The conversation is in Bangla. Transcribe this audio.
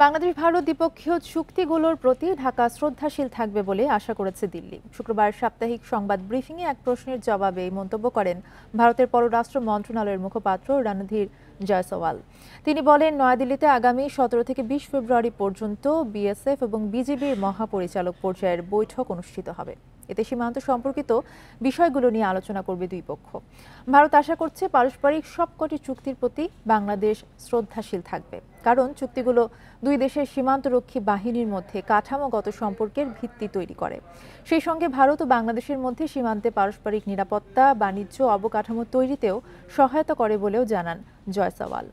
বাংলাদেশ ভারত দ্বিপক্ষীয় চুক্তিগুলোর প্রতি ঢাকা শ্রদ্ধাশীল থাকবে বলে আশা করেছে দিল্লি। শুক্রবার সাপ্তাহিক সংবাদ ব্রিফিংয়ে এক প্রশ্নের জবাবে এই মন্তব্য করেন ভারতের পররাষ্ট্র মন্ত্রণালয়ের মুখপাত্র রণধীর জয়সওয়াল। তিনি বলেন, নয়াদিল্লিতে আগামী 17 থেকে 20 ফেব্রুয়ারি পর্যন্ত বিএসএফ এবং বিজিবির মহাপরিচালক পর্যায়ের বৈঠক অনুষ্ঠিত হবে। এতে সীমান্ত সম্পর্কিত বিষয়গুলো নিয়ে আলোচনা করবে দুই পক্ষ। ভারত আশা করছে পারস্পরিক সবকটি চুক্তির প্রতি বাংলাদেশ শ্রদ্ধাশীল থাকবে, কারণ চুক্তিগুলো দুই দেশের সীমান্তরক্ষী বাহিনীর মধ্যে কাঠামোগত সম্পর্কের ভিত্তি তৈরি করে। সেই সঙ্গে ভারত ও বাংলাদেশের মধ্যে সীমান্তে পারস্পরিক নিরাপত্তা, বাণিজ্য অবকাঠামো তৈরিতেও সহায়তা করে বলেও জানান জয়সওয়াল।